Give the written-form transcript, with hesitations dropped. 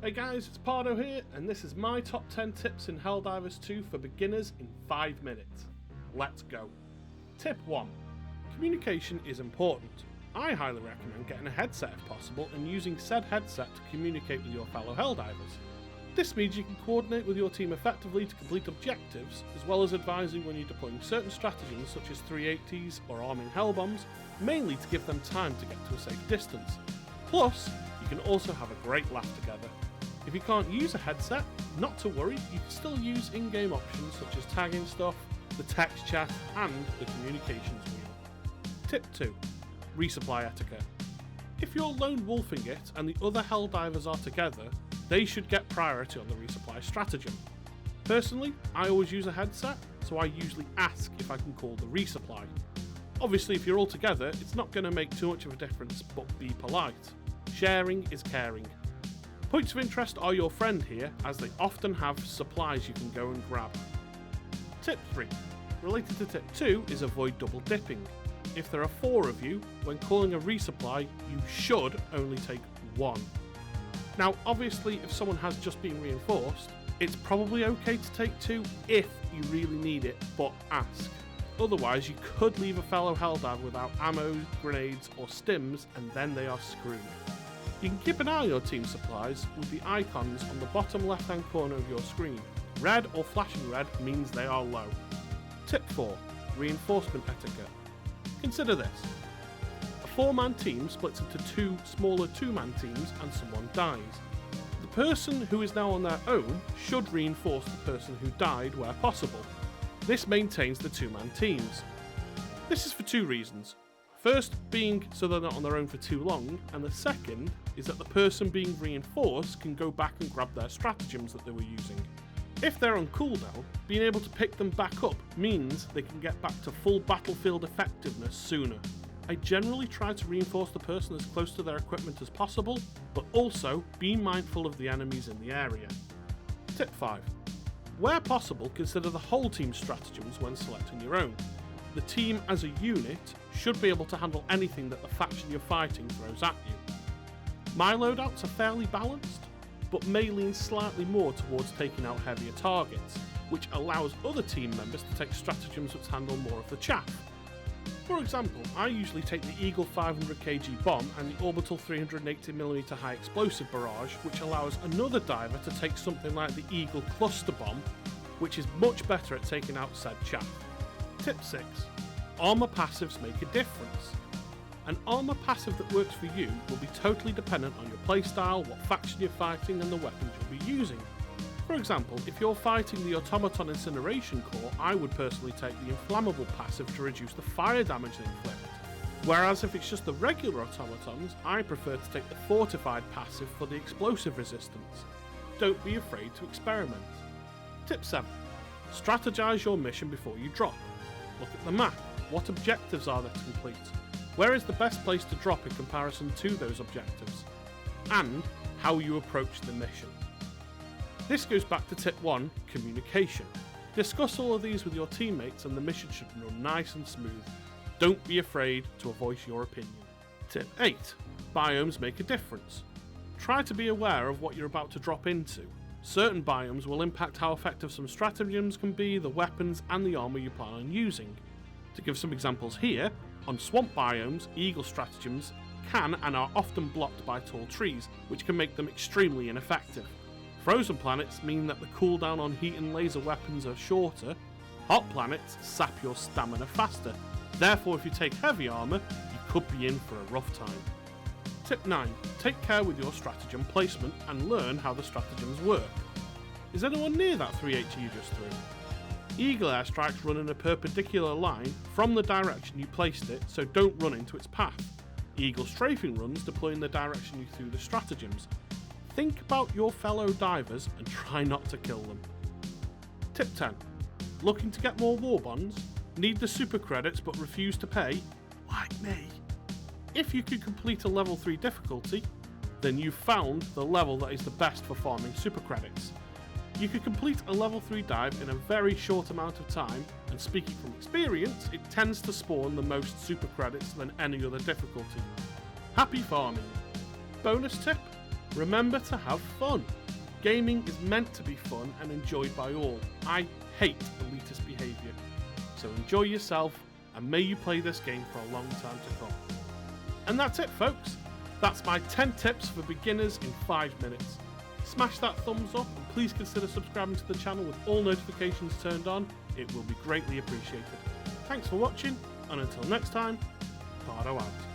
Hey guys, it's Pardo here, and this is my top 10 tips in Helldivers 2 for beginners in 5 minutes. Let's go. Tip 1. Communication is important. I highly recommend getting a headset if possible and using said headset to communicate with your fellow Helldivers. This means you can coordinate with your team effectively to complete objectives, as well as advising when you're deploying certain stratagems such as 380s or arming hellbombs, mainly to give them time to get to a safe distance. Plus, you can also have a great laugh together. If you can't use a headset, not to worry, you can still use in-game options such as tagging stuff, the text chat, and the communications wheel. Tip 2. Resupply etiquette. If you're lone wolfing it and the other Helldivers are together, they should get priority on the resupply stratagem. Personally, I always use a headset, so I usually ask if I can call the resupply. Obviously, if you're all together, it's not going to make too much of a difference, but be polite. Sharing is caring. Points of interest are your friend here, as they often have supplies you can go and grab. Tip 3. Related to tip 2 is avoid double dipping. If there are 4 of you, when calling a resupply, you should only take 1. Now, obviously, if someone has just been reinforced, it's probably okay to take 2 if you really need it, but ask. Otherwise, you could leave a fellow Helldiver without ammo, grenades, or stims, and then they are screwed. You can keep an eye on your team supplies with the icons on the bottom left hand corner of your screen. Red or flashing red means they are low. Tip 4. Reinforcement etiquette. Consider this. A 4-man team splits into 2 smaller 2-man teams and someone dies. The person who is now on their own should reinforce the person who died where possible. This maintains the 2-man teams. This is for 2 reasons. First being so they're not on their own for too long, and the second is that the person being reinforced can go back and grab their stratagems that they were using. If they're on cooldown, being able to pick them back up means they can get back to full battlefield effectiveness sooner. I generally try to reinforce the person as close to their equipment as possible, but also be mindful of the enemies in the area. Tip 5. Where possible, consider the whole team's stratagems when selecting your own. The team as a unit should be able to handle anything that the faction you're fighting throws at you. My loadouts are fairly balanced, but may lean slightly more towards taking out heavier targets, which allows other team members to take stratagems which handle more of the chaff. For example, I usually take the Eagle 500kg bomb and the Orbital 380mm high explosive barrage, which allows another diver to take something like the Eagle cluster bomb, which is much better at taking out said chaff. Tip 6. Armour passives make a difference. An armour passive that works for you will be totally dependent on your playstyle, what faction you're fighting, and the weapons you'll be using. For example, if you're fighting the Automaton Incineration Core, I would personally take the Inflammable passive to reduce the fire damage they inflict. Whereas if it's just the regular automatons, I prefer to take the Fortified passive for the explosive resistance. Don't be afraid to experiment. Tip 7. Strategize your mission before you drop. Look at the map. What objectives are there to complete? Where is the best place to drop in comparison to those objectives? And how you approach the mission. This goes back to tip 1, communication. Discuss all of these with your teammates and the mission should run nice and smooth. Don't be afraid to voice your opinion. Tip 8, biomes make a difference. Try to be aware of what you're about to drop into. Certain biomes will impact how effective some stratagems can be, the weapons and the armour you plan on using. To give some examples here, on swamp biomes, eagle stratagems can and are often blocked by tall trees, which can make them extremely ineffective. Frozen planets mean that the cooldown on heat and laser weapons are shorter. Hot planets sap your stamina faster. Therefore, if you take heavy armour, you could be in for a rough time. Tip 9. Take care with your stratagem placement and learn how the stratagems work. Is anyone near that 380 you just threw? Eagle airstrikes run in a perpendicular line from the direction you placed it, so don't run into its path. Eagle strafing runs deploy in the direction you threw the stratagems. Think about your fellow divers and try not to kill them. Tip 10. Looking to get more war bonds? Need the super credits but refuse to pay? Like me. If you could complete a level 3 difficulty, then you've found the level that is the best for farming super credits. You could complete a level 3 dive in a very short amount of time, and speaking from experience, it tends to spawn the most super credits than any other difficulty. Happy farming! Bonus tip? Remember to have fun. Gaming is meant to be fun and enjoyed by all. I hate elitist behaviour. So enjoy yourself, and may you play this game for a long time to come. And that's it, folks. That's my 10 tips for beginners in 5 minutes. Smash that thumbs up and please consider subscribing to the channel with all notifications turned on. It will be greatly appreciated. Thanks for watching, and until next time, Bardo out.